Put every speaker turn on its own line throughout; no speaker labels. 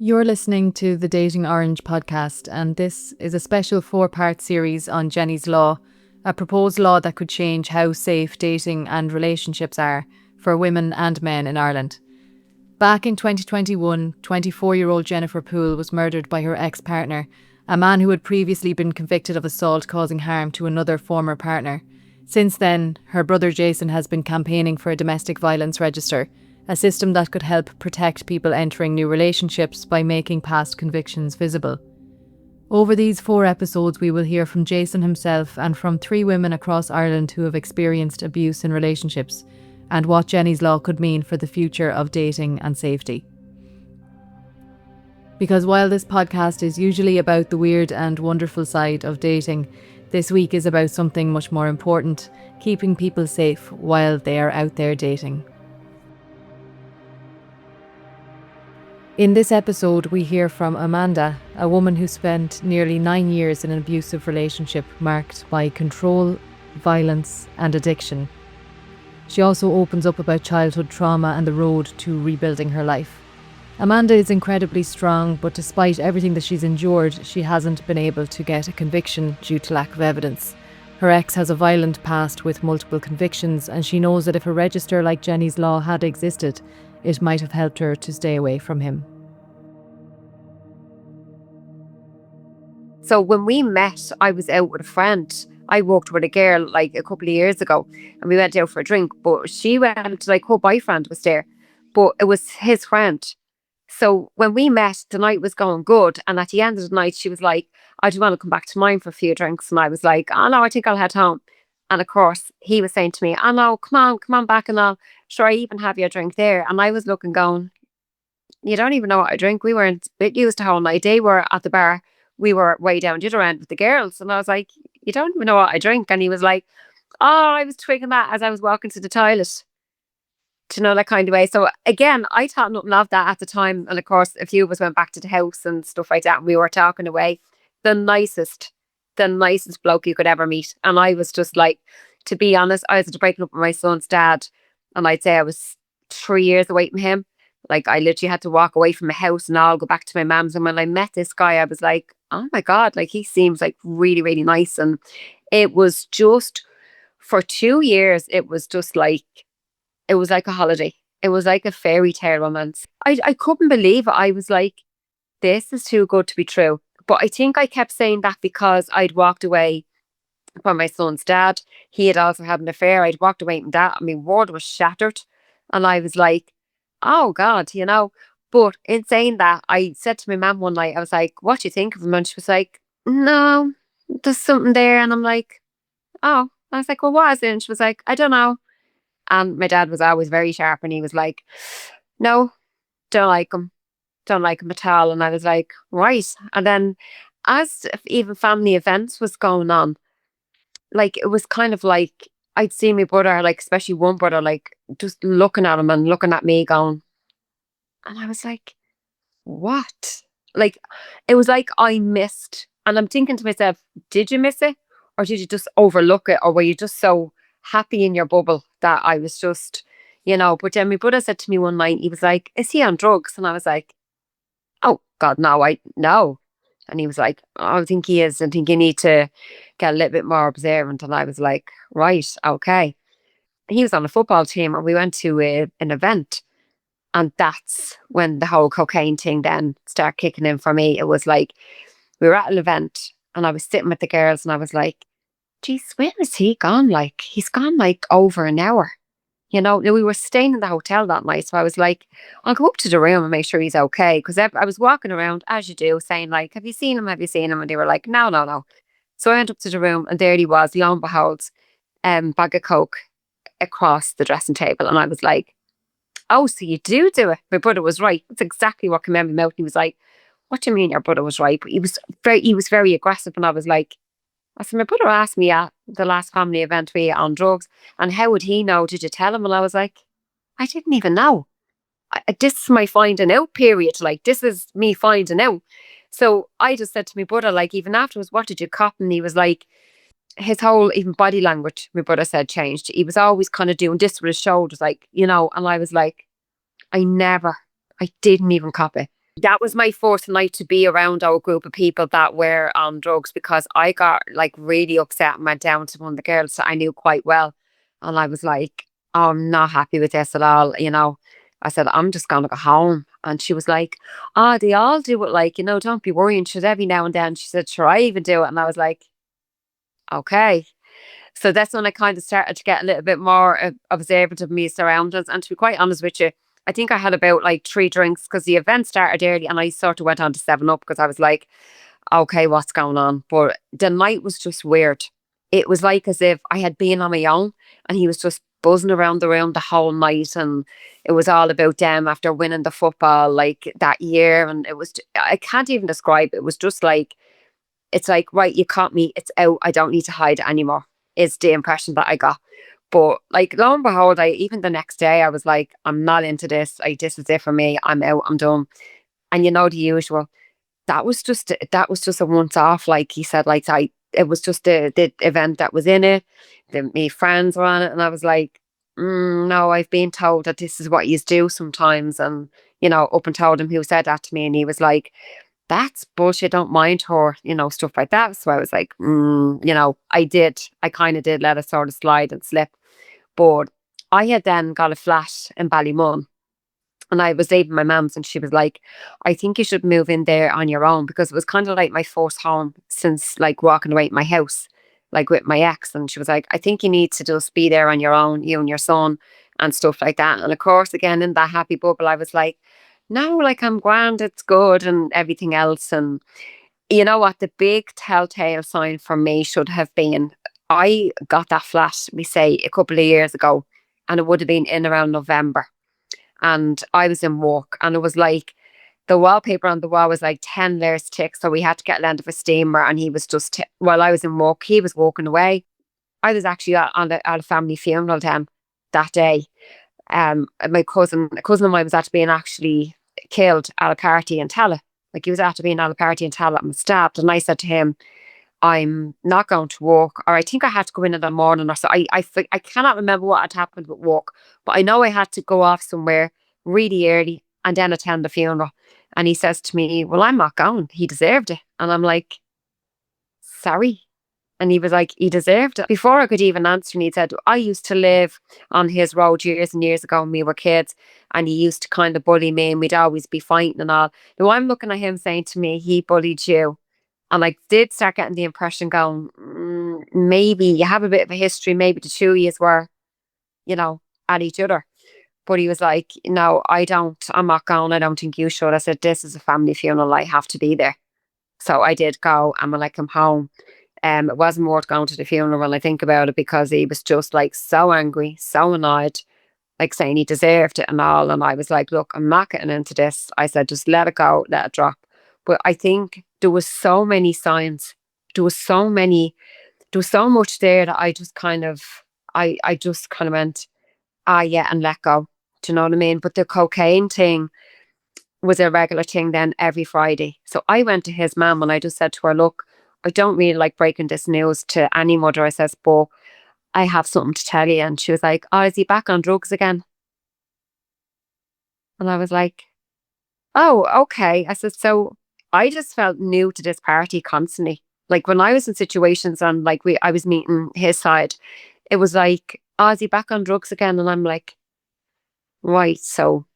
You're listening to the Dating Orange podcast, and this is a special 4-part series on Jennie's Law, a proposed law that could change how safe dating and relationships are for women and men in Ireland. Back in 2021, 24-year-old Jennifer Poole was murdered by her ex-partner, a man who had previously been convicted of assault causing harm to another former partner. Since then, her brother Jason has been campaigning for a domestic violence register, a system that could help protect people entering new relationships by making past convictions visible. Over these 4 episodes, we will hear from Jason himself and from 3 women across Ireland who have experienced abuse in relationships, and what Jennie's Law could mean for the future of dating and safety. Because while this podcast is usually about the weird and wonderful side of dating, this week is about something much more important: keeping people safe while they are out there dating. In this episode, we hear from Amanda, a woman who spent nearly 9 years in an abusive relationship marked by control, violence, and addiction. She also opens up about childhood trauma and the road to rebuilding her life. Amanda is incredibly strong, but despite everything that she's endured, she hasn't been able to get a conviction due to lack of evidence. Her ex has a violent past with multiple convictions, and she knows that if a register like Jennie's Law had existed, it might have helped her to stay away from him.
So when we met, I was out with a friend. I walked with a girl like a couple of years ago and we went out for a drink, but she went, like, her boyfriend was there, but it was his friend. So when we met, the night was going good. And at the end of the night, she was like, I do want to come back to mine for a few drinks. And I was like, oh no, I think I'll head home. And of course, he was saying to me, oh no, come on back and I'll, sure, I even have your drink there. And I was looking going, you don't even know what I drink. We weren't a bit used to how night. They were at the bar. We were way down the other end with the girls. And I was like, you don't even know what I drink. And he was like, oh, I was twigging that as I was walking to the toilet. Do you know, that kind of way. So again, I thought nothing of that at the time. And of course, a few of us went back to the house and stuff like that. And we were talking away. The nicest bloke you could ever meet. And I was just like, to be honest, I was breaking up with my son's dad. And I'd say I was 3 years away from him. Like, I literally had to walk away from my house and I'll go back to my mum's. And when I met this guy, I was like, oh my God, like, he seems like really, really nice. And it was just, for 2 years, it was just like, it was like a holiday. It was like a fairy tale romance. I couldn't believe it. I was like, this is too good to be true. But I think I kept saying that because I'd walked away from my son's dad. He had also had an affair. I'd walked away from that. I mean, world was shattered. And I was like, oh God, you know. But in saying that, I said to my mum one night, I was like, what do you think of him? And she was like, no, there's something there. And I'm like, oh. I was like, well, what is it? And she was like, I don't know. And my dad was always very sharp and he was like, no, don't like him. Don't like him at all. And I was like, right. And then as even family events was going on, like, it was kind of like, I'd see my brother, like, especially one brother, like, just looking at him and looking at me going, and I was like, what? Like, it was like I missed. And I'm thinking to myself, did you miss it? Or did you just overlook it? Or were you just so happy in your bubble that I was just, you know? But then my brother said to me one night, he was like, is he on drugs? And I was like, oh God, no. And he was like, oh, I think he is. I think you need to get a little bit more observant. And I was like, right, okay. He was on a football team and we went to an event. And that's when the whole cocaine thing then started kicking in for me. It was like, we were at an event and I was sitting with the girls and I was like, geez, when is he gone? Like, he's gone like over an hour. You know, we were staying in the hotel that night. So I was like, I'll go up to the room and make sure he's okay. Because I was walking around, as you do, saying like, have you seen him? Have you seen him? And they were like, no, no, no. So I went up to the room and there he was, lo and behold, bag of coke across the dressing table. And I was like, oh, so you do it. My brother was right. That's exactly what came out of my mouth. He was like, what do you mean your brother was right? But he was very aggressive. And I was like, I said, my brother asked me at the last family event we on drugs, and how would he know? Did you tell him? And I was like, I didn't even know. This is my finding out period. Like, this is me finding out. So I just said to my brother, like, even afterwards, what did you cop? And he was like, his whole even body language, my brother said, changed. He was always kind of doing this with his shoulders, like, you know. And I was like, I didn't even cop it. That was my first night to be around our group of people that were on drugs, because I got like really upset and went down to one of the girls that I knew quite well. And I was like, oh, I'm not happy with this at all. I said, I'm just going to go home. And she was like, oh, they all do it. Like, don't be worrying. She's every now and then. She said, sure, I even do it. And I was like, okay. So that's when I kind of started to get a little bit more observant of my surroundings. And to be quite honest with you, I think I had about like 3 drinks, because the event started early and I sort of went on to 7 Up, because I was like, okay, what's going on? But the night was just weird. It was like as if I had been on my own and he was just buzzing around the room the whole night. And it was all about them after winning the football like that year. And it was, I can't even describe it. It was just like, it's like, right, you caught me, it's out, I don't need to hide anymore, is the impression that I got. But like, lo and behold, even the next day, I was like, I'm not into this. Like, this is it for me. I'm out. I'm done. And the usual. That was just a once off. Like he said, like it was just the event that was in it. Me friends were on it, and I was like, no, I've been told that this is what you do sometimes. And up and told him who said that to me, and he was like, that's bullshit. Don't mind her, stuff like that. So I was like, I kind of did let it sort of slide and slip. But I had then got a flat in Ballymun, and I was leaving my mum's, and she was like, I think you should move in there on your own, because it was kind of like my first home since like walking away from my house, like with my ex. And she was like, I think you need to just be there on your own, you and your son, and stuff like that. And of course, again, in that happy bubble, I was like, no, like I'm grand, it's good, and everything else. And you know what? The big telltale sign for me should have been, I got that flat, we say, a couple of years ago, and it would have been in around November. And I was in work, and it was like the wallpaper on the wall was like 10 layers thick. So we had to get land of a steamer, and he was just, while I was in work, he was walking away. I was actually at a family funeral then that day. My a cousin of mine was after being actually killed at a party in Tala. Like, he was after being at a party in Tala and was stabbed. And I said to him, I'm not going to work, or I think I had to go in the morning or so. I cannot remember what had happened with work, but I know I had to go off somewhere really early and then attend the funeral. And he says to me, well, I'm not going. He deserved it. And I'm like, sorry. And he was like, he deserved it. Before I could even answer, and he said, I used to live on his road years and years ago when we were kids, and he used to kind of bully me, and we'd always be fighting and all. Now I'm looking at him saying to me, he bullied you. And I did start getting the impression going, maybe you have a bit of a history, maybe the two of yous were, you know, at each other. But he was like, no, I'm not going. I don't think you should. I said, this is a family funeral. I have to be there. So I did go, and when I come home, it wasn't worth going to the funeral when I think about it, because he was just like so angry, so annoyed, like saying he deserved it and all. And I was like, look, I'm not getting into this. I said, just let it go, let it drop. But I think there was so many signs. There was so many, there was so much there that I just kind of, I just kind of went, ah, yeah, and let go. Do you know what I mean? But the cocaine thing was a regular thing then every Friday. So I went to his mum and I just said to her, look, I don't really like breaking this news to any mother. I says, but I have something to tell you. And she was like, oh, is he back on drugs again? And I was like, oh, okay. I said, so I just felt new to this party constantly. Like, when I was in situations and like I was meeting his side, it was like, oh, is he back on drugs again? And I'm like, right. So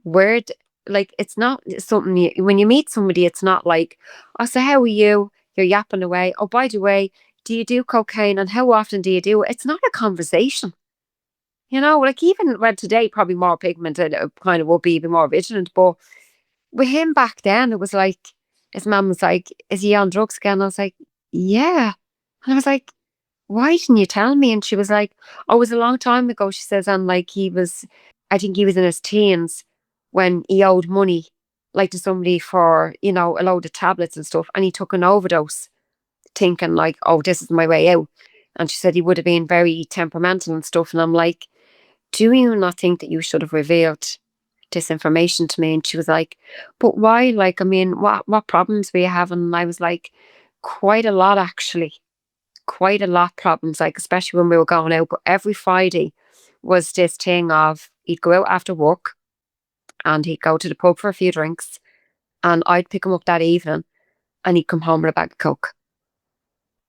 where, like, it's not something when you meet somebody, it's not like, oh, so how are you? You're yapping away. Oh, by the way, do you do cocaine, and how often do you do it? It's not a conversation. Like, even when today, probably more pigmented, kind of would be even more vigilant. But with him back then, it was like, his mum was like, is he on drugs again? I was like, yeah. And I was like, why didn't you tell me? And she was like, oh, it was a long time ago, she says. And like, I think he was in his teens when he owed money, like, to somebody for, a load of tablets and stuff. And he took an overdose, thinking like, oh, this is my way out. And she said he would have been very temperamental and stuff. And I'm like, do you not think that you should have revealed this information to me? And she was like, but why? Like, I mean, what problems were you having? And I was like, quite a lot, actually. Quite a lot problems, like, especially when we were going out. But every Friday was this thing of, he'd go out after work and he'd go to the pub for a few drinks, and I'd pick him up that evening and he'd come home with a bag of coke.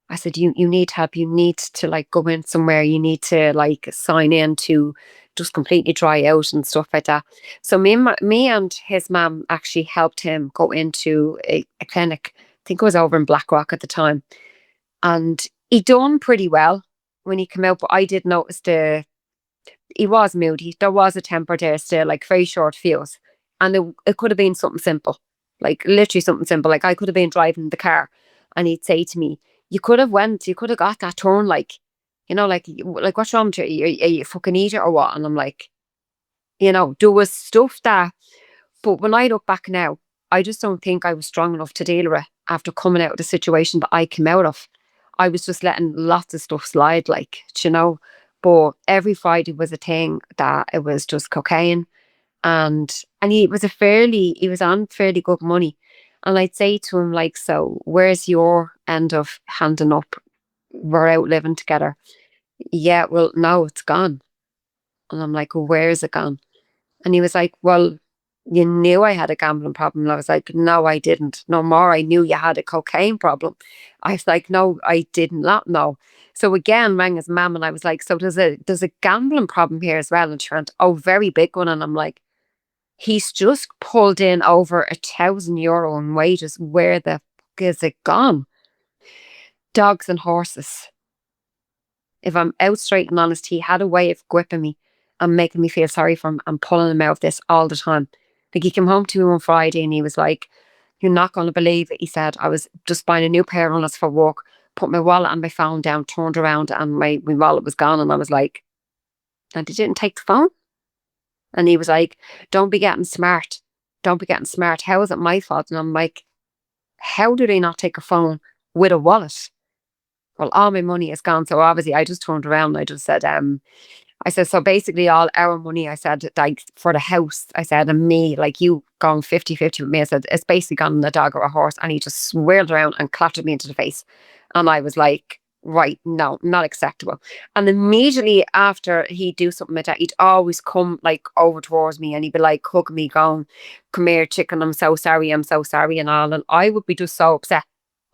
I said, you need help. You need to like go in somewhere. You need to like sign in to just completely dry out and stuff like that. So me and his mum actually helped him go into a clinic. I think it was over in Blackrock at the time. And he done pretty well when he came out, but I did notice he was moody. There was a temper there still, like very short fuse. And it could have been something simple, like literally something simple. Like I could have been driving the car and he'd say to me, you could have got that turn, like, like what's wrong with you? Are you fucking eat it or what? And I'm like, there was stuff that, but when I look back now, I just don't think I was strong enough to deal with it after coming out of the situation that I came out of. I was just letting lots of stuff slide, like, But every Friday was a thing that it was just cocaine, and he was on fairly good money. And I'd say to him, like, so where's your end of handing up? We're out living together. Yeah, well, no, it's gone. And I'm like, well, where is it gone? And he was like, well, you knew I had a gambling problem. And I was like, no, I didn't. No more. I knew you had a cocaine problem. I was like, no, I did not know. So again, rang his mum and I was like, so there's a gambling problem here as well. And she went, oh, very big one. And I'm like, he's just pulled in over €1,000 in wages. Where the fuck is it gone? Dogs and horses. If I'm out straight and honest, he had a way of gripping me and making me feel sorry for him and pulling him out of this all the time. Like he came home to me on Friday and he was like, you're not going to believe it. He said, I was just buying a new pair of runners for work, put my wallet and my phone down, turned around and my wallet was gone. And I was like, and they didn't take the phone? And he was like, don't be getting smart. Don't be getting smart. How is it my fault? And I'm like, how do they not take a phone with a wallet? Well, all my money is gone. So obviously I just turned around and I just said, I said, so basically all our money, I said, like for the house, I said, and me, like you going 50-50 with me, I said, it's basically gone on a dog or a horse. And he just swirled around and clattered me into the face. And I was like, right, no, not acceptable. And immediately after he'd do something like that, he'd always come like over towards me and he'd be like hugging me, going, come here, chicken, I'm so sorry, and all. And I would be just so upset.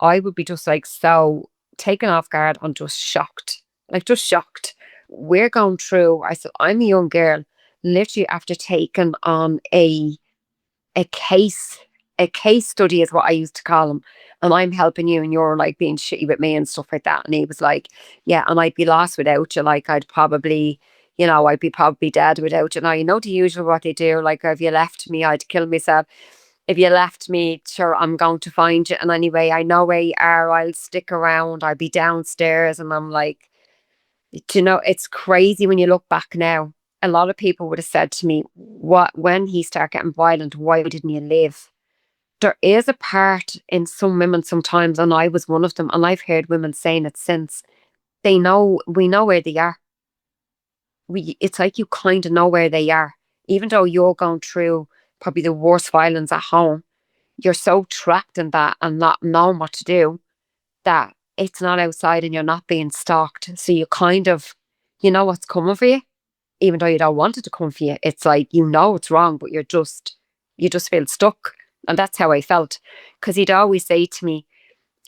I would be just like so taken off guard and just shocked, like just shocked. We're going through, I said, I'm a young girl, literally after taking on a case, a case study is what I used to call him. And I'm helping you and you're like being shitty with me and stuff like that. And he was like, yeah, and I'd be lost without you. Like I'd be probably dead without you. Now, the usual what they do, like if you left me, I'd kill myself. If you left me, sure, I'm going to find you. And anyway, I know where you are. I'll stick around. I'll be downstairs. And I'm like, it's crazy when you look back now. A lot of people would have said to me, when he started getting violent, why didn't you leave? There is a part in some women sometimes, and I was one of them, and I've heard women saying it since. We know where they are. It's like you kind of know where they are. Even though you're going through probably the worst violence at home, you're so trapped in that and not knowing what to do that it's not outside and you're not being stalked. So you know what's coming for you, even though you don't want it to come for you. It's like, it's wrong, but you just feel stuck. And that's how I felt. Because he'd always say to me,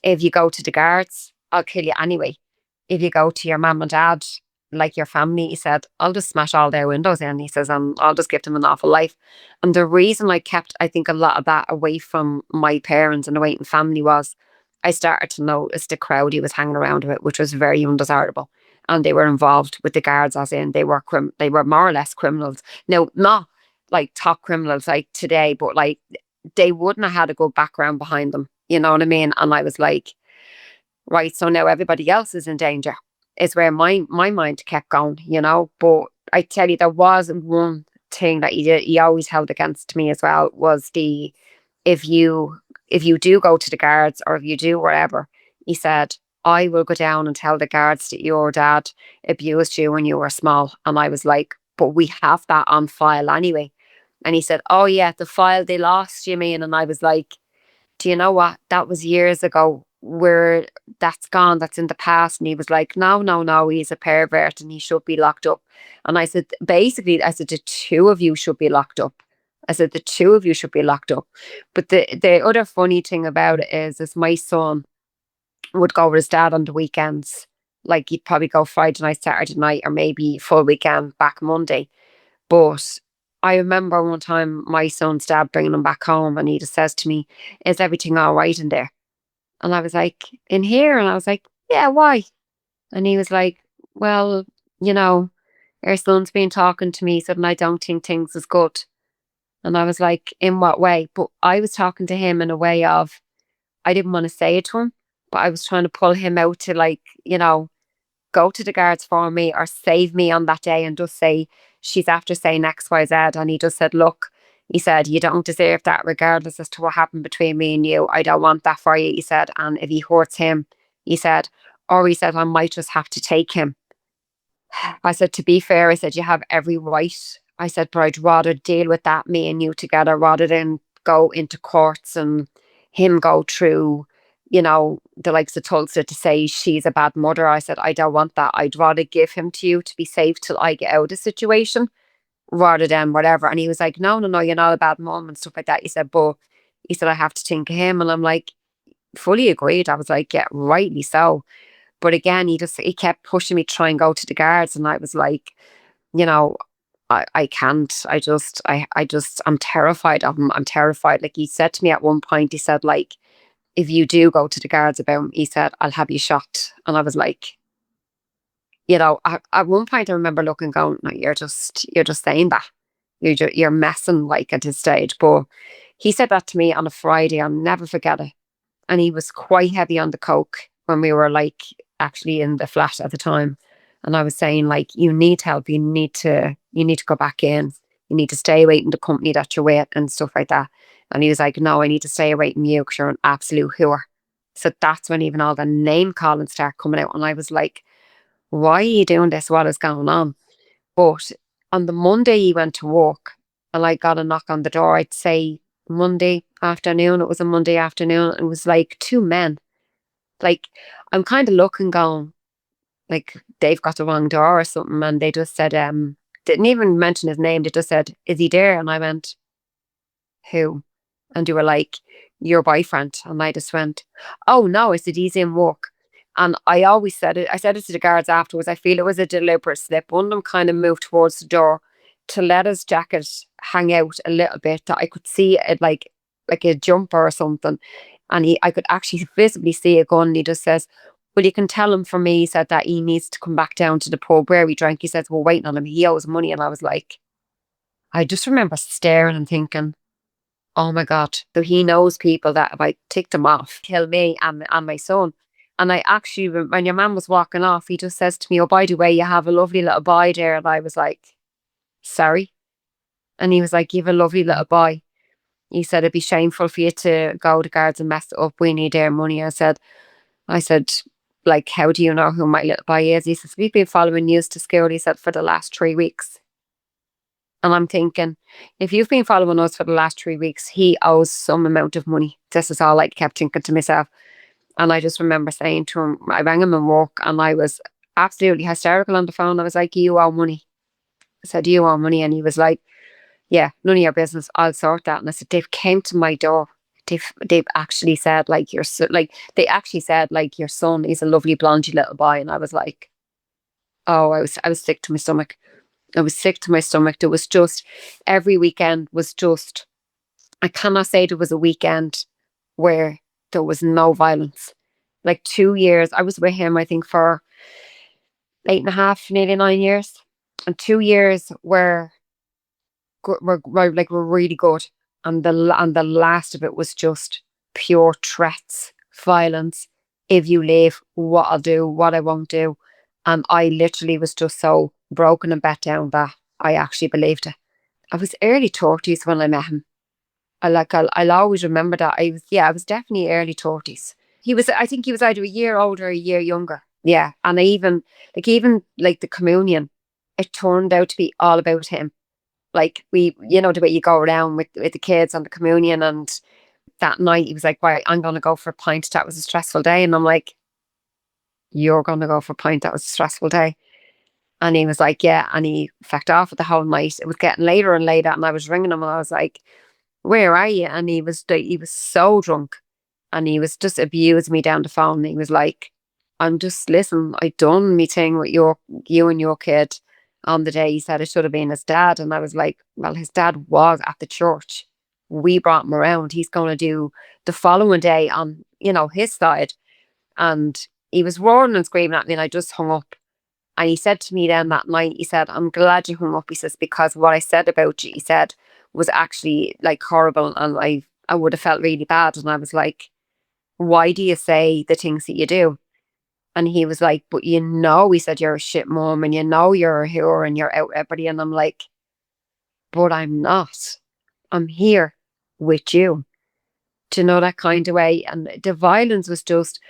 if you go to the guards, I'll kill you anyway. If you go to your mum and dad, like your family, he said, I'll just smash all their windows in. He says, and I'll just give them an awful life. And the reason I kept, I think, a lot of that away from my parents and away from family was I started to notice the crowd he was hanging around with, which was very undesirable. And they were involved with the guards, as in they were more or less criminals. Now, not like top criminals like today, but like they wouldn't have had a good background behind them. You know what I mean? And I was like, right, so now everybody else is in danger, is where my mind kept going. But I tell you, there was one thing that he did, he always held against me as well, was if you do go to the guards or if you do whatever, he said, I will go down and tell the guards that your dad abused you when you were small. And I was like, but we have that on file anyway. And he said, oh yeah, the file they lost, you mean? And I was like, do you know what? That was years ago. Where that's gone, that's in the past. And he was like, no, no, no, he's a pervert and he should be locked up. And I said, basically, the two of you should be locked up. I said, the two of you should be locked up. But the other funny thing about it is my son would go with his dad on the weekends. Like he'd probably go Friday night, Saturday night, or maybe full weekend back Monday. But I remember one time my son's dad bringing him back home and he just says to me, is everything all right in there? And I was like, in here? And I was like, yeah, why? And he was like, well, you know, our son's been talking to me, said, and I don't think things is good. And I was like, in what way? But I was talking to him in a way of, I didn't want to say it to him, but I was trying to pull him out to, like, go to the guards for me or save me on that day and just say, she's after saying XYZ. And he just said, look, he said, you don't deserve that regardless as to what happened between me and you. I don't want that for you, he said. And if he hurts him, he said, or he said, I might just have to take him. I said, to be fair, I said, you have every right. I said, but I'd rather deal with that, me and you together, rather than go into courts and him go through, the likes of Tulsa to say she's a bad mother. I said, I don't want that. I'd rather give him to you to be safe till I get out of the situation rather than whatever. And he was like, no, no, no, you're not a bad mom and stuff like that. He said, but he said, I have to think of him. And I'm like, fully agreed. I was like, yeah, rightly so. But again, he kept pushing me to try and go to the guards. And I was like, you know, I can't. I'm terrified of him. I'm terrified. Like he said to me at one point, he said, like, if you do go to the guards about him, he said, I'll have you shot. And I was like, at one point I remember looking, going, no, you're just saying that. You're messing like at this stage. But he said that to me on a Friday. I'll never forget it. And he was quite heavy on the coke when we were like actually in the flat at the time. And I was saying, like, you need help. You need to go back in. You need to stay away from the company that you're with and stuff like that. And he was like, no, I need to stay away from you because you're an absolute whore. So that's when even all the name calling started coming out. And I was like, why are you doing this? What is going on? But on the Monday he went to work and I got a knock on the door. I'd say Monday afternoon. It was a Monday afternoon. It was like two men. Like, I'm kind of looking, going, like, they've got the wrong door or something. And they just said, didn't even mention his name. They just said, is he there? And I went, who? And they were like, your boyfriend. And I just went, oh no, I said, he's in work. And I always said it. I said it to the guards afterwards. I feel it was a deliberate slip. One of them kind of moved towards the door to let his jacket hang out a little bit, that I could see it like a jumper or something. And I could actually visibly see a gun. And he just says, well, you can tell him for me, he said, that he needs to come back down to the pub where we drank. He says, we're waiting on him. He owes money. And I was like, I just remember staring and thinking, oh my God, so he knows people that if I ticked him off, kill me and my son. And I actually, when your man was walking off, he just says to me, oh, by the way, you have a lovely little boy there. And I was like, sorry. And he was like, you have a lovely little boy. He said, it'd be shameful for you to go to guards and mess it up. We need their money. I said, like, how do you know who my little boy is? He says, we've been following news to school, he said, for the last 3 weeks. And I'm thinking, if you've been following us for the last 3 weeks, he owes some amount of money. This is all I kept thinking to myself. And I just remember saying to him, I rang him in work and I was absolutely hysterical on the phone. I was like, you owe money. I said, you owe money. And he was like, yeah, none of your business. I'll sort that. And I said, they've came to my door. They've actually said, like, they actually said, like, your son is a lovely blondie little boy. And I was like, oh, I was sick to my stomach. I was sick to my stomach. There was just, every weekend was just, I cannot say there was a weekend where there was no violence. Like 2 years, I was with him, I think, for 8.5, nearly 9 years. And 2 years were really good. And the last of it was just pure threats, violence. If you leave, what I'll do, what I won't do. And I literally was just so broken and bet down that I actually believed it. I was early 30s when I met him. I'll always remember that. I was definitely early 30s. I think he was either a year older or a year younger. Yeah. And even like the communion, it turned out to be all about him. Like the way you go around with the kids on the communion. And that night he was like, right, I'm going to go for a pint. That was a stressful day. And I'm like, you're going to go for a pint. That was a stressful day. And he was like, yeah. And he fecked off for the whole night. It was getting later and later. And I was ringing him and I was like, where are you? And he was so drunk and he was just abusing me down the phone. He was like, I'm just, listen, I done me thing with you and your kid on the day. He said it should have been his dad. And I was like, well, his dad was at the church. We brought him around. He's going to do the following day on, his side. And he was roaring and screaming at me and I just hung up. And he said to me then that night, he said, I'm glad you hung up. He says, because what I said about you, he said, was actually like horrible. And I would have felt really bad. And I was like, why do you say the things that you do? And he was like, but he said, you're a shit mom and you're a whore and you're out everybody. And I'm like, but I'm not. I'm here with you. To know that kind of way. And the violence was just,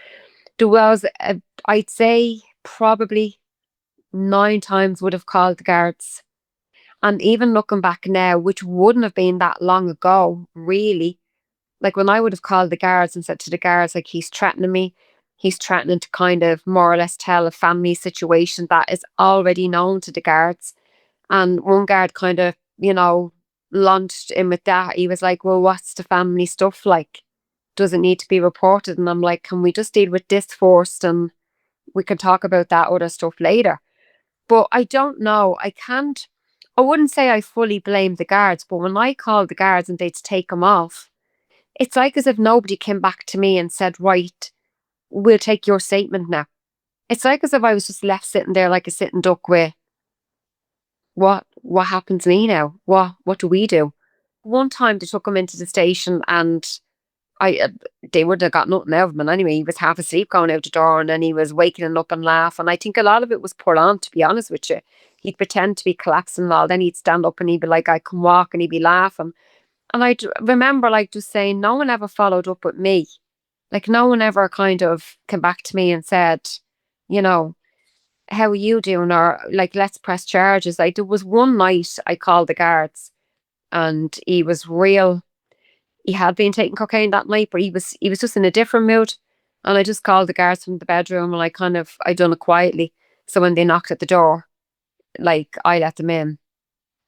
there was, I'd say probably 9 times would have called the guards. And even looking back now, which wouldn't have been that long ago, really, like when I would have called the guards and said to the guards, like, he's threatening me, he's threatening to kind of more or less tell a family situation that is already known to the guards. And one guard kind of, launched in with that. He was like, well, what's the family stuff like? Does it need to be reported? And I'm like, can we just deal with this first and we can talk about that other stuff later? But I don't know. I wouldn't say I fully blame the guards, but when I called the guards and they'd take him off, it's like as if nobody came back to me and said, right, we'll take your statement now. It's like as if I was just left sitting there like a sitting duck with, what happens to me now? What do we do? One time they took him into the station and I they would have got nothing out of him anyway. He was half asleep going out the door and then he was waking up and laugh. And I think a lot of it was put on, to be honest with you. He'd pretend to be collapsing and all. Then he'd stand up and he'd be like, I can walk, and he'd be laughing. And I remember like just saying, no one ever followed up with me. Like no one ever kind of came back to me and said, you know, how are you doing? Or like, let's press charges. Like there was one night I called the guards and he was real. He had been taking cocaine that night, but he was just in a different mood. And I just called the guards from the bedroom and I done it quietly. So when they knocked at the door, like I let them in.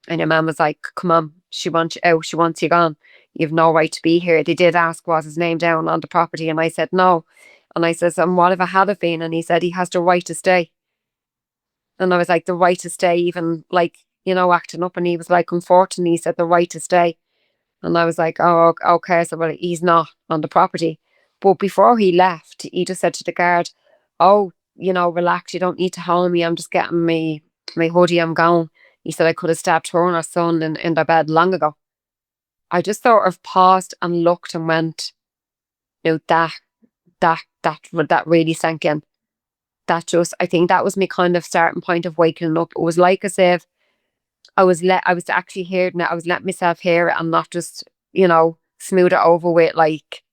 And your mum was like, come on, she wants you out, she wants you gone. You've no right to be here. They did ask, was his name down on the property? And I said, no. And I says, and what if it had been? And he said, he has the right to stay. And I was like, the right to stay, even like, acting up. And he was like, unfortunately, he said, the right to stay. And I was like, oh, okay. So, well, he's not on the property. But before he left, he just said to the guard, oh, relax. You don't need to hold me. I'm just getting my hoodie. I'm going. He said, I could have stabbed her and her son in their bed long ago. I just sort of paused and looked and went, that really sank in. I think that was my kind of starting point of waking up. It was like as if I was actually hearing it. I was letting myself hear it and not just, smooth it over with like,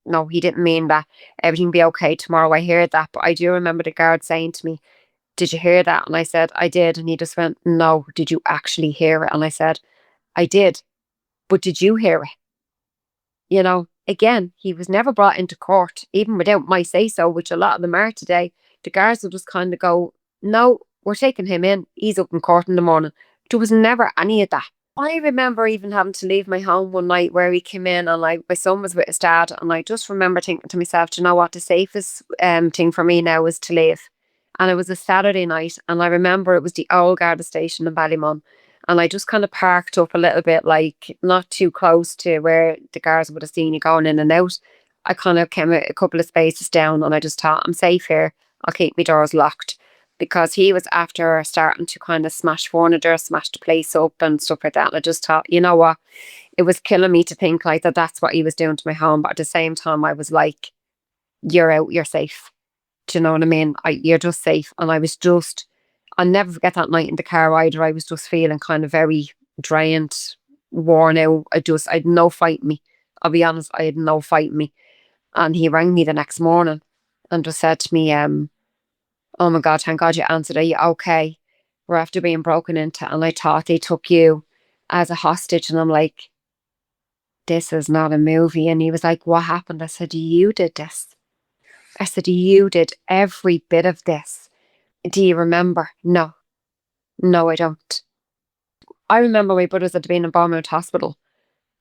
no, he didn't mean that. Everything be okay tomorrow. I heard that. But I do remember the guard saying to me, did you hear that? And I said, I did. And he just went, no, did you actually hear it? And I said, I did. But did you hear it? Again, he was never brought into court, even without my say so, which a lot of them are today. The guards will just kind of go, no, we're taking him in. He's up in court in the morning. There was never any of that. I remember even having to leave my home one night where he came in and my son was with his dad. And I just remember thinking to myself, do you know what? The safest thing for me now is to leave. And it was a Saturday night. And I remember it was the old Garda station in Ballymun. And I just kind of parked up a little bit, like not too close to where the guards would have seen you going in and out. I kind of came a couple of spaces down and I just thought, I'm safe here. I'll keep my doors locked. Because he was after starting to kind of smash furniture, smash the place up and stuff like that. And I just thought, you know what? It was killing me to think like that that's what he was doing to my home. But at the same time, I was like, you're out, you're safe. Do you know what I mean? You're just safe. And I'll never forget that night in the car either. I was just feeling kind of very drained, worn out. I had no fight in me. I'll be honest, I had no fight in me. And he rang me the next morning and just said to me, oh my God, thank God you answered. Are you okay? We're after being broken into. And I thought they took you as a hostage. And I'm like, this is not a movie. And he was like, what happened? I said, you did this. I said, you did every bit of this. Do you remember? No. No, I don't. I remember my brothers had been in Bournemouth Hospital,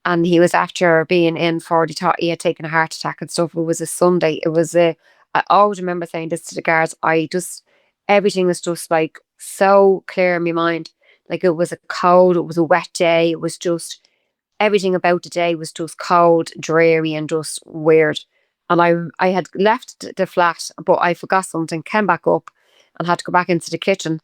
and he was after being in for the thought he had taken a heart attack and stuff. It was a Sunday. It was a. I always remember saying this to the guards. I just everything was just like so clear in my mind. Like it was a cold, it was a wet day. It was just everything about the day was just cold, dreary, and just weird. And I had left the flat, but I forgot something. Came back up, and had to go back into the kitchen,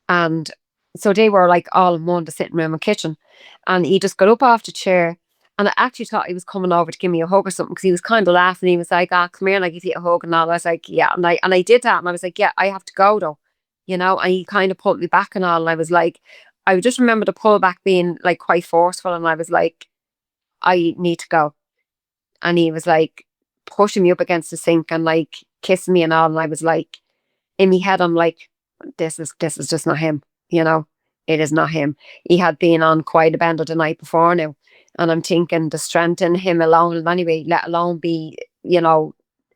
and so they were like all in one, the sitting room and kitchen. And he just got up off the chair. And I actually thought he was coming over to give me a hug or something, because he was kind of laughing. He was like, "Ah, come here and I give you a hug," and all. I was like, "Yeah." And I did that. And I was like, "Yeah, I have to go though." And he kind of pulled me back and all. And I was like, I just remember the pullback being like quite forceful. And I was like, "I need to go." And he was like pushing me up against the sink and like kissing me and all. And I was like, in my head, I'm like, this is just not him. You know, it is not him. He had been on quite a bender the night before now, and I'm thinking the strength in him alone, anyway, let alone be,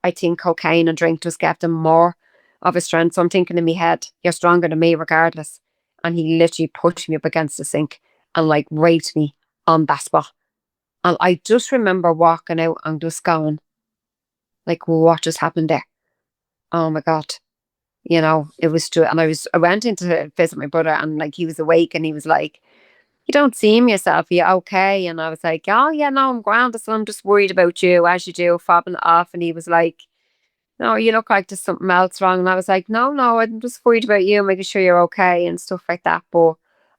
I think cocaine and drink just kept him more of a strength. So I'm thinking in my head, you're stronger than me regardless. And he literally pushed me up against the sink and like raped me on that spot. And I just remember walking out and just going, like, what just happened there? Oh my God. It was true. And I went in to visit my brother, and like he was awake, and he was like, "You don't seem yourself. Are you okay?" And I was like, "Oh yeah, no, I'm grand. I'm just worried about you, as you do, fobbing it off." And he was like, "No, you look like there's something else wrong." And I was like, "No, no, I'm just worried about you, making sure you're okay and stuff like that." But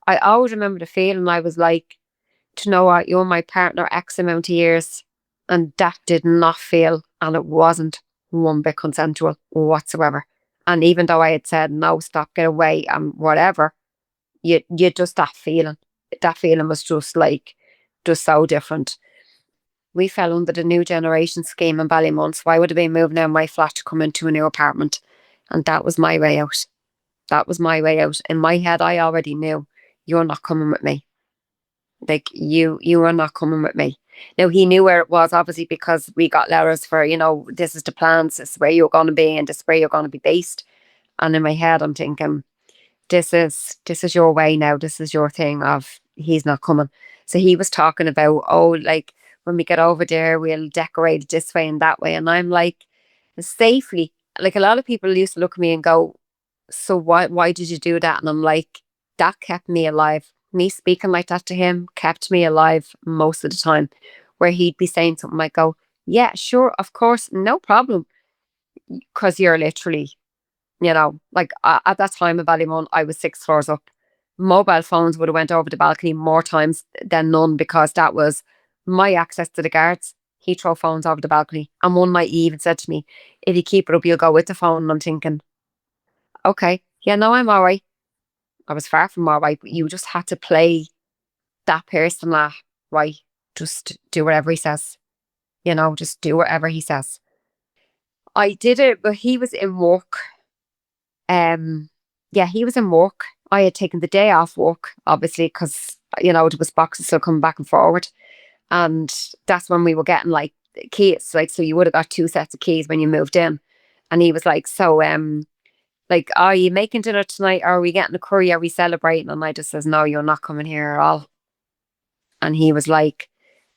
I always remember the feeling. I was like, "Do you know what? You're my partner X amount of years." And that did not feel, and it wasn't one bit consensual whatsoever. And even though I had said, "No, stop, get away," and whatever, you just that feeling was just like, just so different. We fell under the new generation scheme in Ballymun, so I would have been moving out of my flat to come into a new apartment. And that was my way out. That was my way out. In my head, I already knew, you're not coming with me. Like you are not coming with me. Now he knew where it was, obviously, because we got letters for, this is the plans, this is where you're gonna be, and this is where you're gonna be based. And in my head I'm thinking, this is your way now, this is your thing of he's not coming. So he was talking about, oh, like when we get over there we'll decorate it this way and that way. And I'm like, safely, like a lot of people used to look at me and go, so why did you do that? And I'm like, that kept me alive. Me speaking like that to him kept me alive most of the time. Where he'd be saying something, I go, yeah, sure, of course, no problem. Because you're literally, like at that time of Ballymun, I was 6 floors up. Mobile phones would have went over the balcony more times than none, because that was my access to the guards. He'd throw phones over the balcony. And one night he even said to me, if you keep it up, you'll go with the phone. And I'm thinking, okay, yeah, no, I'm all right. I was far from all right, but you just had to play that person that, right, just do whatever he says, just do whatever he says. I did it, but he was in work. Yeah, he was in work. I had taken the day off work, obviously, because, there was boxes still coming back and forward. And that's when we were getting like keys. Like, so you would have got two sets of keys when you moved in. And he was like, so, like, are you making dinner tonight? Are we getting a curry? Are we celebrating? And I just says, no, you're not coming here at all. And he was like,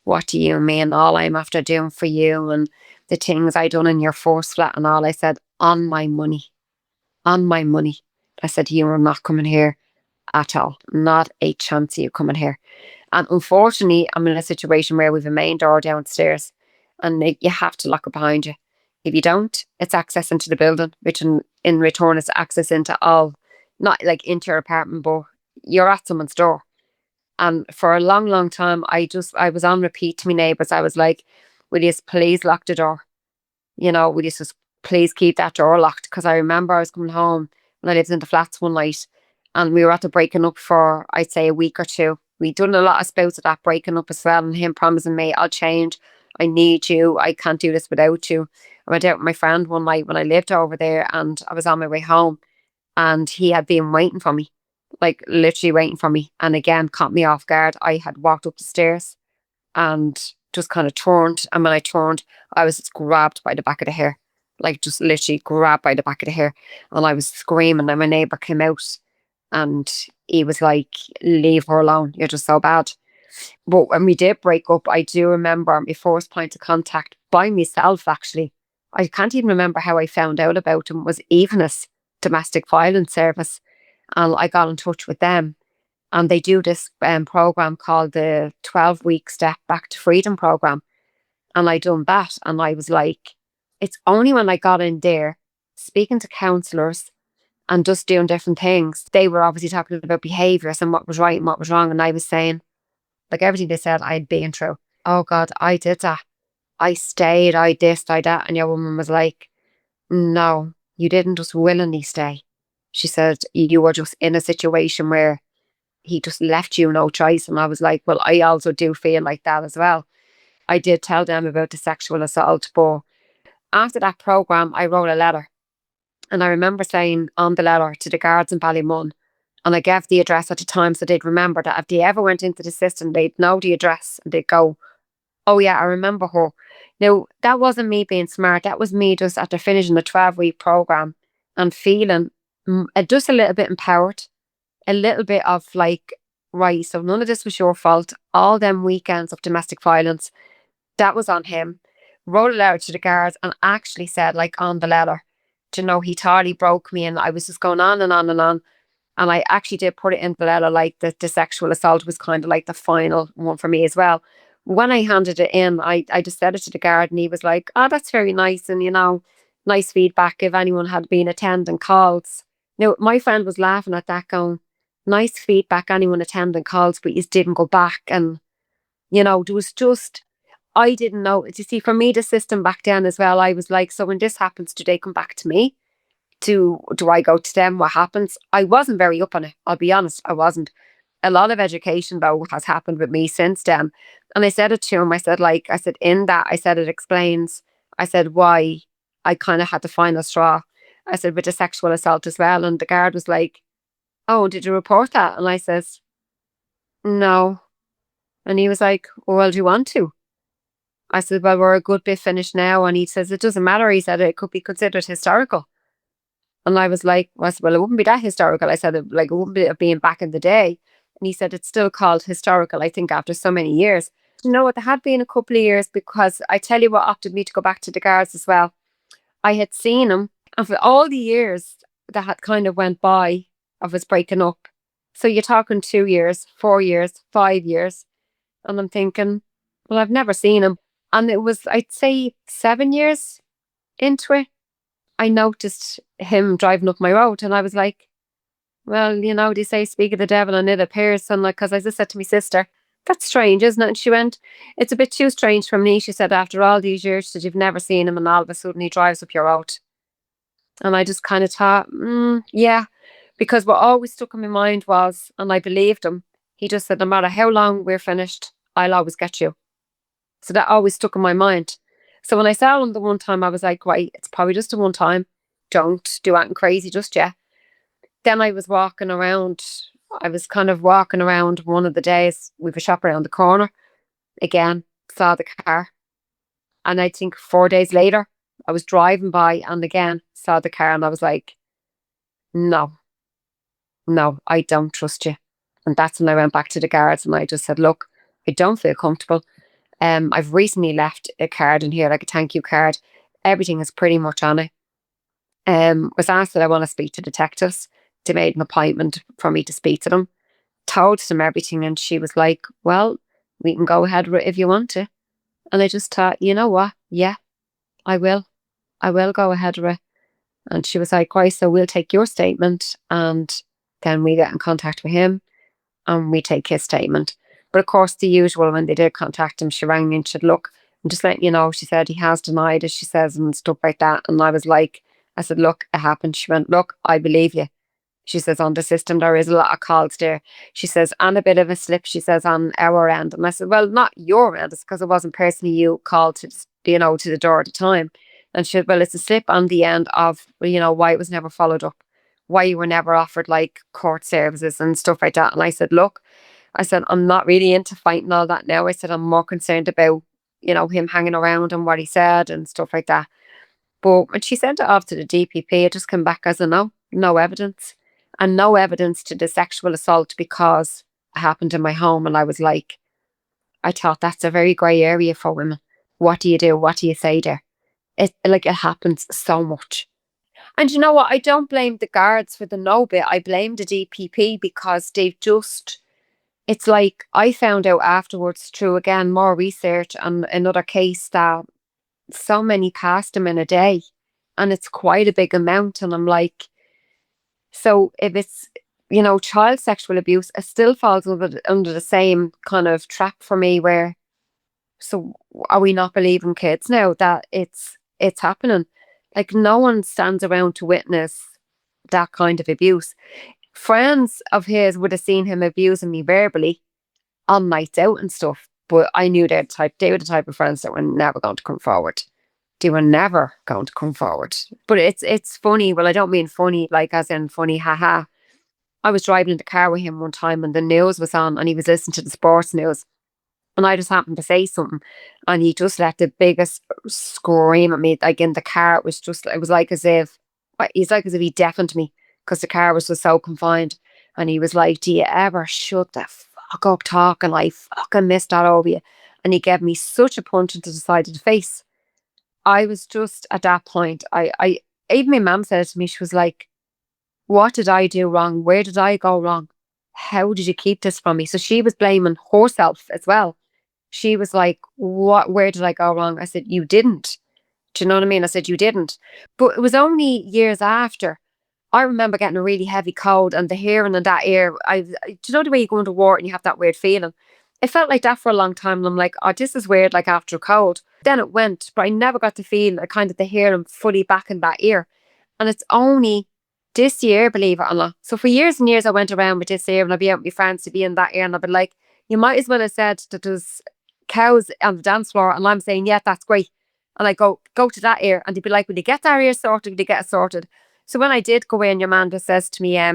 what do you mean? All I'm after doing for you and the things I done in your first flat and all. I said, on my money, on my money. I said, you are not coming here at all. Not a chance of you coming here. And unfortunately, I'm in a situation where we've a main door downstairs, and you have to lock it behind you. If you don't, it's access into the building, which in return is access into all, not like into your apartment, but you're at someone's door. And for a long, long time, I was on repeat to my neighbours. I was like, will you please lock the door? Will you just please keep that door locked? Because I remember I was coming home when I lived in the flats one night, and we were at the breaking up for, I'd say, a week or two. We'd done a lot of spouts of that breaking up as well, and him promising me, I'll change. I need you. I can't do this without you. I went out with my friend one night when I lived over there, and I was on my way home, and he had been waiting for me, like literally waiting for me. And again, caught me off guard. I had walked up the stairs and just kind of turned. And when I turned, I was just grabbed by the back of the hair, like just literally grabbed by the back of the hair. And I was screaming, and my neighbour came out, And he was like, leave her alone. You're just so bad. But when we did break up, I do remember my first point of contact by myself, actually. I can't even remember how I found out about him, was Evenus Domestic Violence Service. And I got in touch with them. And they do this program called the 12-week Step Back to Freedom program. And I done that. And I was like, it's only when I got in there speaking to counsellors and just doing different things. They were obviously talking about behaviours and what was right and what was wrong. And I was saying, like everything they said, I'd been through. Oh God, I did that. I stayed, I this, I that. And your woman was like, no, you didn't just willingly stay. She said, you were just in a situation where he just left you no choice. And I was like, well, I also do feel like that as well. I did tell them about the sexual assault, but after that programme, I wrote a letter. And I remember saying on the letter to the guards in Ballymun, and I gave the address at the time so they'd remember that if they ever went into the system, they'd know the address and they'd go, oh yeah, I remember her. Now, that wasn't me being smart. That was me just after finishing the 12-week programme and feeling just a little bit empowered, a little bit of like, right, so none of this was your fault. All them weekends of domestic violence, that was on him. Wrote a letter to the guards and actually said, like on the letter, do you know, he totally broke me, and I was just going on and on and on. And I actually did put it in the letter, like the sexual assault was kind of like the final one for me as well. When I handed it in, I just said it to the guard and he was like, oh, that's very nice. And, you know, nice feedback if anyone had been attending calls. Now, my friend was laughing at that going, nice feedback, anyone attending calls, but you didn't go back. And, you know, there was just, I didn't know. You see, for me, the system back then as well, I was like, so when this happens, do they come back to me? Do I go to them? What happens? I wasn't very up on it. I'll be honest, I wasn't. A lot of education though has happened with me since then. And I said it to him. I said, like, I said, in that, I said, it explains, I said, why I kind of had the final straw. I said, with the sexual assault as well. And the guard was like, oh, did you report that? And I says, no. And he was like, well, do you want to? I said, well, we're a good bit finished now. And he says, it doesn't matter. He said, it could be considered historical. And I was like, well, it wouldn't be that historical. I said, like, it wouldn't be being back in the day. And he said, it's still called historical, I think, after so many years. You know what? There had been a couple of years, because I tell you what opted me to go back to the guards as well. I had seen him, and for all the years that had kind of went by of us breaking up. So you're talking 2 years, 4 years, 5 years. And I'm thinking, well, I've never seen him. And it was, I'd say, 7 years into it, I noticed him driving up my road, and I was like, well, you know, they say speak of the devil and it appears. And like, because I just said to my sister, that's strange, isn't it? And she went, it's a bit too strange for me. She said, after all these years that you've never seen him and all of a sudden he drives up your road. And I just kind of thought, yeah, because what always stuck in my mind was, and I believed him, he just said, no matter how long we're finished, I'll always get you. So that always stuck in my mind. So when I saw him the one time, I was like, right, it's probably just the one time. Don't do anything crazy just yet. Then I was walking around. I was kind of walking around one of the days. We have a shop around the corner. Again, saw the car. And I think 4 days later, I was driving by and again saw the car. And I was like, no, I don't trust you. And that's when I went back to the guards and I just said, look, I don't feel comfortable. I've recently left a card in here, like a thank you card. Everything is pretty much on it. Was asked that I want to speak to detectives. They made an appointment for me to speak to them. Told them everything, and she was like, well, we can go ahead with it if you want to. And I just thought, you know what? Yeah, I will. I will go ahead with it. And she was like, right, so we'll take your statement and then we get in contact with him and we take his statement. But of course, the usual, when they did contact him, she rang me and said, look, I'm just letting you know, she said, he has denied it, she says, and stuff like that. And I was like, I said, look, it happened. She went, look, I believe you. She says, on the system, there is a lot of calls there. She says, and a bit of a slip, she says, on our end. And I said, well, not your end. It's because it wasn't personally you called to, you know, to the door at the time. And she said, well, it's a slip on the end of, you know, why it was never followed up, why you were never offered like court services and stuff like that. And I said, look, I said, I'm not really into fighting all that now. I said, I'm more concerned about, you know, him hanging around and what he said and stuff like that. But when she sent it off to the DPP, it just came back as a no evidence. and no evidence to the sexual assault because it happened in my home. And I was like, I thought that's a very grey area for women. What do you do? What do you say there? It happens so much. And you know what? I don't blame the guards for the no bit. I blame the DPP because they've just, it's like I found out afterwards through, again, more research on another case, that so many passed them in a day. And it's quite a big amount. And I'm like, so if it's, child sexual abuse, it still falls under the same kind of trap for me where, so are we not believing kids now that it's happening? Like, no one stands around to witness that kind of abuse. Friends of his would have seen him abusing me verbally on nights out and stuff, but I knew they were the type of friends that were never going to come forward. They were never going to come forward. But it's funny. Well, I don't mean funny like as in funny, haha. I was driving in the car with him one time and the news was on and he was listening to the sports news. And I just happened to say something and he just let the biggest scream at me. Like in the car, it was like as if, he's like as if he deafened me because the car was just so confined. And he was like, do you ever shut the fuck up talking? I fucking missed that over you. And he gave me such a punch into the side of the face. I was just at that point, even my mum said it to me, she was like, what did I do wrong? Where did I go wrong? How did you keep this from me? So she was blaming herself as well. She was like, where did I go wrong? I said, you didn't. Do you know what I mean? I said, you didn't. But it was only years after. I remember getting a really heavy cold and the hearing in that ear. Do you know the way you go into war and you have that weird feeling? It felt like that for a long time. And I'm like, oh, this is weird, like after a cold. Then it went, but I never got to feel a kind of the hearing fully back in that ear. And it's only this year, believe it or not. So for years and years, I went around with this ear and I'd be out with my friends to be in that ear. And I'd be like, you might as well have said that there's cows on the dance floor. And I'm saying, yeah, that's great. And I go to that ear. And they'd be like, will you get that ear sorted? Will you get it sorted? So when I did go in, your man just says to me, I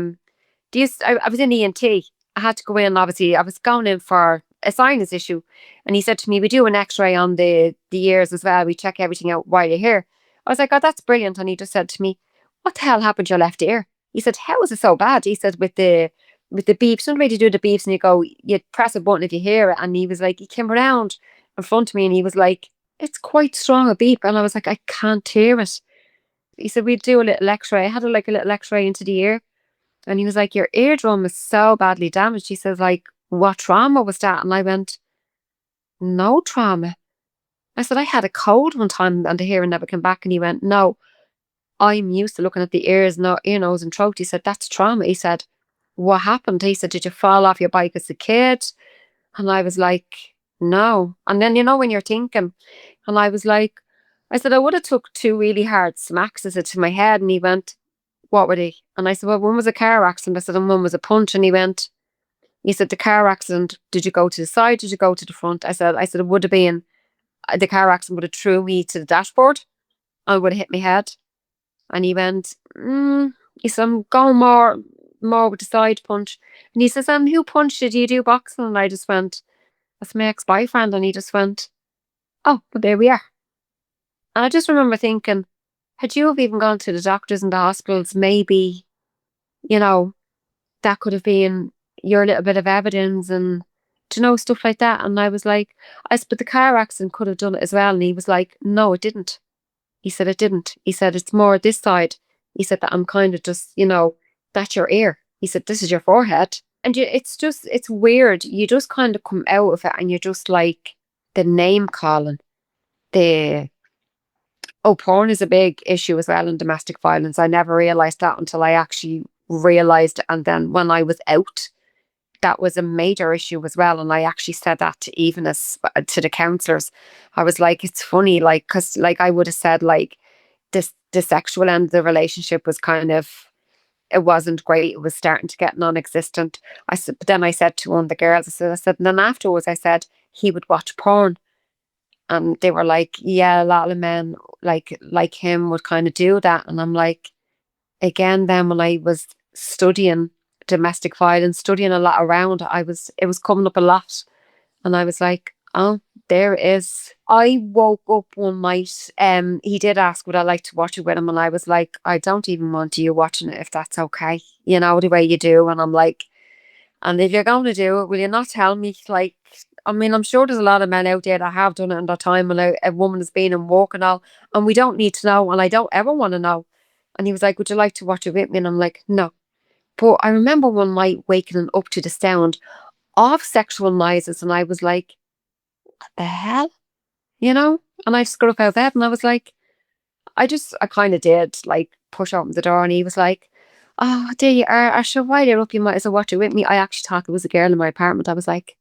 was in ENT. I had to go in, obviously. I was going in for a sinus issue. And he said to me, we do an x-ray on the ears as well. We check everything out while you're here. I was like, oh, that's brilliant. And he just said to me, what the hell happened to your left ear? He said, how is it so bad? He said, with the beeps, you know, you do the beeps and you press a button if you hear it. And he was like, he came around in front of me and he was like, it's quite strong a beep. And I was like, I can't hear it. He said, we'd do a little x-ray. I had a little x-ray into the ear. And he was like, your eardrum is so badly damaged. He says, like, what trauma was that? And I went, no trauma. I said, I had a cold one time and the hearing never came back. And he went, no, I'm used to looking at the ears, ear, nose and throat. He said, that's trauma. He said, what happened? He said, did you fall off your bike as a kid? And I was like, no. And then, when you're thinking, and I was like, I said, I would have took two really hard smacks, I said, to my head. And he went, what were they? And I said, well, one was a car accident. I said, and one was a punch. And he said, the car accident, did you go to the side? Did you go to the front? I said, it would have been, the car accident would have threw me to the dashboard and would have hit my head. And he went, he said, I'm going more with the side punch. And he says, who punched you? Do you do boxing? And I just went, that's my ex-boyfriend. And he just went, oh, well, there we are. And I just remember thinking, had you have even gone to the doctors and the hospitals, maybe, that could have been your little bit of evidence and, stuff like that. And I was like, but the car accident could have done it as well. And he was like, no, it didn't. He said, it didn't. He said, it's more this side. He said that I'm kind of just, that's your ear. He said, this is your forehead. And it's weird. You just kind of come out of it and you're just like the name calling. Porn is a big issue as well in domestic violence. I never realised that until I actually realised. And then when I was out, that was a major issue as well. And I actually said that to the counsellors. I was like, it's funny, like, because like I would have said like the sexual end of the relationship was kind of, it wasn't great. It was starting to get non-existent. But then I said to one of the girls, I said, and then afterwards I said he would watch porn. And they were like, yeah, a lot of men like him would kind of do that. And I'm like, again, then when I was studying domestic violence, studying a lot around, it was coming up a lot. And I was like, oh, There is. I woke up one night. He did ask would I like to watch it with him, and I was like, I don't even want you watching it if that's okay. You know the way you do, and I'm like, and if you're going to do it, will you not tell me? Like, I mean, I'm sure there's a lot of men out there that have done it in their time when a woman has been in work and all, and we don't need to know, and I don't ever want to know. And he was like, would you like to watch it with me? And I'm like, no. But I remember one night waking up to the sound of sexual noises, and I was like, the hell? You know? And I just got up out of bed and I was like, I kind of did like push open the door, and he was like, oh, there you are. I sure, why you're up, you might as well watch it with me. I actually thought there was a girl in my apartment. I was like,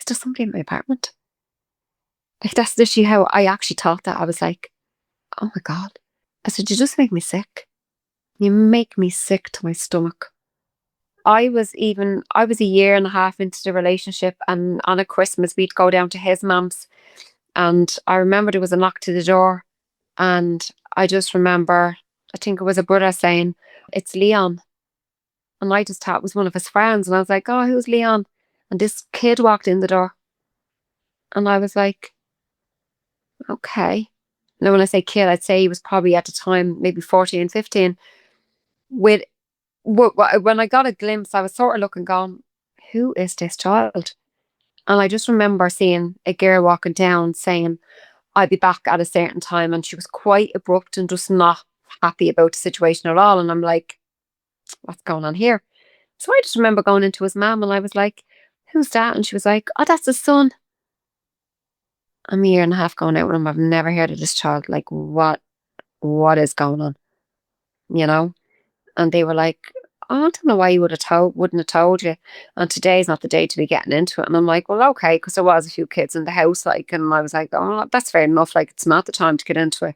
is there somebody in my apartment? Like, that's literally how I actually thought that. I was like, oh my God. I said, you just make me sick. You make me sick to my stomach. I was a year and a half into the relationship, and on a Christmas we'd go down to his mum's, and I remember there was a knock to the door, and I just remember, I think it was a brother saying, it's Leon. And I just thought it was one of his friends, and I was like, oh, who's Leon? And this kid walked in the door, and I was like, okay. Now when I say kid, I'd say he was probably at the time maybe 14, 15. With when I got a glimpse, I was sort of looking, going, who is this child? And I just remember seeing a girl walking down saying, I'll be back at a certain time. And she was quite abrupt and just not happy about the situation at all. And I'm like, what's going on here? So I just remember going into his mum, and I was like, who's that? And she was like, oh, that's his son. I'm a year and a half going out with him. I've never heard of this child. Like, what is going on? You know? And they were like, oh, I don't know why you wouldn't have told you. And today's not the day to be getting into it. And I'm like, well, okay, because there was a few kids in the house, like, and I was like, oh, that's fair enough. Like, it's not the time to get into it.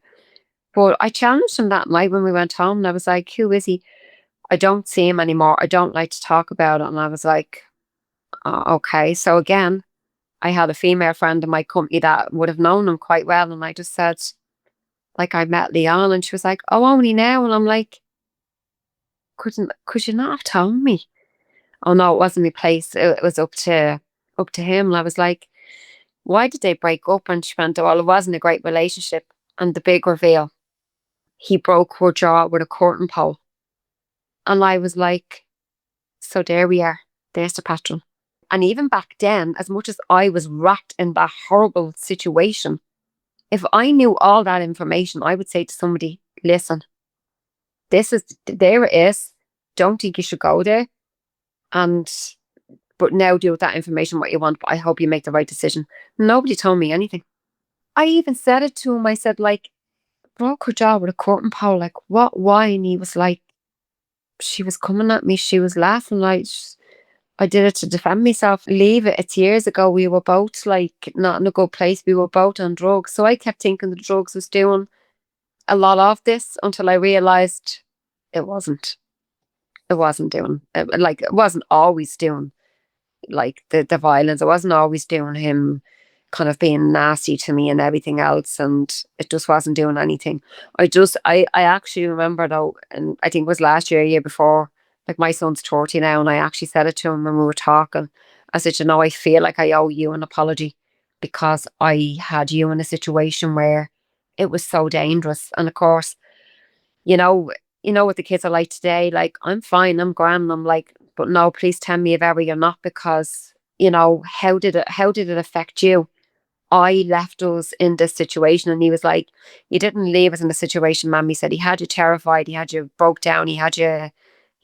But I challenged him that night when we went home, and I was like, who is he? I don't see him anymore. I don't like to talk about it. And I was like, oh, okay. So again, I had a female friend in my company that would have known him quite well. And I just said, like, I met Leon, and she was like, oh, only now. And I'm like, could you not have told me? Oh no, it wasn't my place. It was up to him. And I was like, why did they break up? And she went, well, it wasn't a great relationship. And the big reveal, he broke her jaw with a curtain pole. And I was like, so there we are. There's the pattern. And even back then, as much as I was wrapped in that horrible situation, if I knew all that information, I would say to somebody, listen, there it is. Don't think you should go there. And but now do with that information what you want, but I hope you make the right decision. Nobody told me anything. I even said it to him. I said, like, broke her jaw with a curtain pole, like, what, why? And he was like, she was coming at me, she was laughing, like, I did it to defend myself. Leave it, it's years ago. We were both like not in a good place. We were both on drugs. So I kept thinking the drugs was doing a lot of this until I realised it wasn't. It wasn't doing, like, it wasn't always doing like the violence. I wasn't always doing him kind of being nasty to me and everything else, and it just wasn't doing anything. I actually remember though, and I think it was last year, year before, like my son's 30 now, and I actually said it to him when we were talking. I said, you know, I feel like I owe you an apology because I had you in a situation where it was so dangerous. And of course, you know, what the kids are like today. Like, I'm fine, I'm grand. I'm like, but no, please tell me if ever you're not, because how did it affect you? I left us in this situation. And he was like, you didn't leave us in the situation, ma'am. He said he had you terrified, he had you broke down, he had you,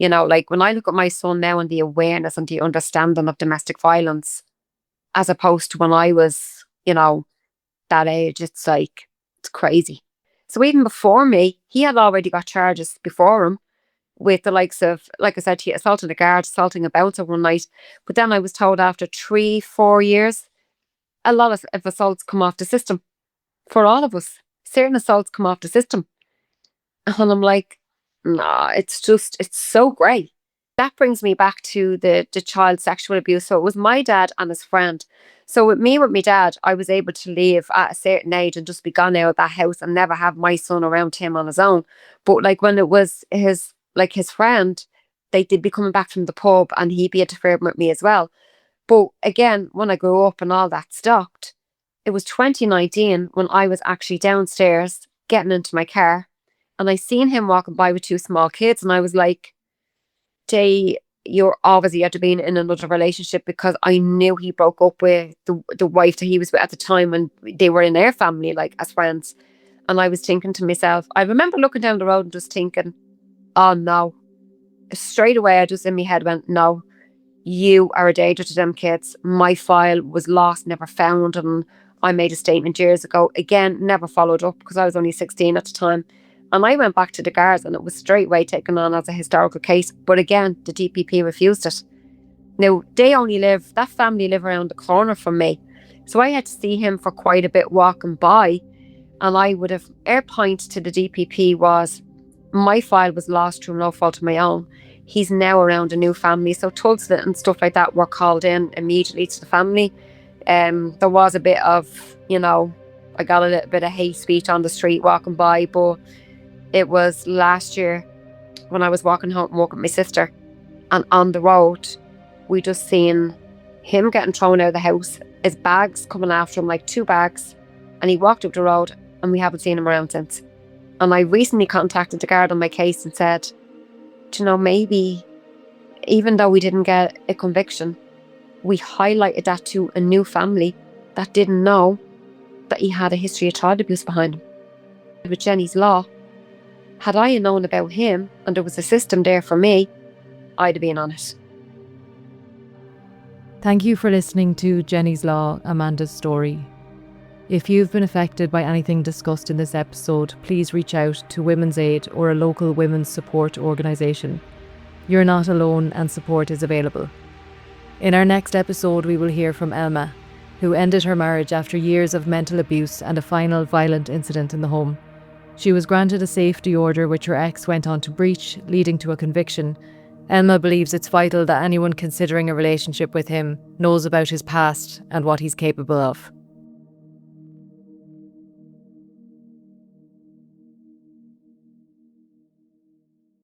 like, when I look at my son now and the awareness and the understanding of domestic violence, as opposed to when I was, that age, it's like, it's crazy. So even before me, he had already got charges before him with the likes of, like I said, he assaulting a guard, assaulting a bouncer one night. But then I was told after 3, 4 years, a lot of assaults come off the system for all of us. Certain assaults come off the system. And I'm like, nah, it's so grey. That brings me back to the child sexual abuse. So it was my dad and his friend. So with my dad, I was able to leave at a certain age and just be gone out of that house and never have my son around him on his own. But like when it was his friend, they'd be coming back from the pub and he'd be interfering with me as well. But again, when I grew up and all that stopped, it was 2019 when I was actually downstairs getting into my car, and I seen him walking by with two small kids, and I was like, Jay, you're obviously had to be in another relationship, because I knew he broke up with the wife that he was with at the time when they were in their family, like as friends. And I was thinking to myself, I remember looking down the road and just thinking, oh no. Straight away, I just in my head went, no, you are a danger to them kids. My file was lost, never found. And I made a statement years ago. Again, never followed up because I was only 16 at the time. And I went back to the guards and it was straight away taken on as a historical case. But again, the DPP refused it. Now, that family live around the corner from me. So I had to see him for quite a bit walking by. And I would have, our point to the DPP was, my file was lost through no fault of my own. He's now around a new family. So tugs and stuff like that were called in immediately to the family. There was a bit of, I got a little bit of hate speech on the street walking by, but it was last year when I was walking home with my sister, and on the road, we just seen him getting thrown out of the house, his bags coming after him, like 2 bags, and he walked up the road and we haven't seen him around since. And I recently contacted the guard on my case and said, maybe even though we didn't get a conviction, we highlighted that to a new family that didn't know that he had a history of child abuse behind him. With Jennie's law, had I known about him and there was a system there for me, I'd have been on it.
Thank you for listening to Jennie's Law, Amanda's story. If you've been affected by anything discussed in this episode, please reach out to Women's Aid or a local women's support organisation. You're not alone and support is available. In our next episode, we will hear from Elma, who ended her marriage after years of mental abuse and a final violent incident in the home. She was granted a safety order which her ex went on to breach, leading to a conviction. Elma believes it's vital that anyone considering a relationship with him knows about his past and what he's capable of.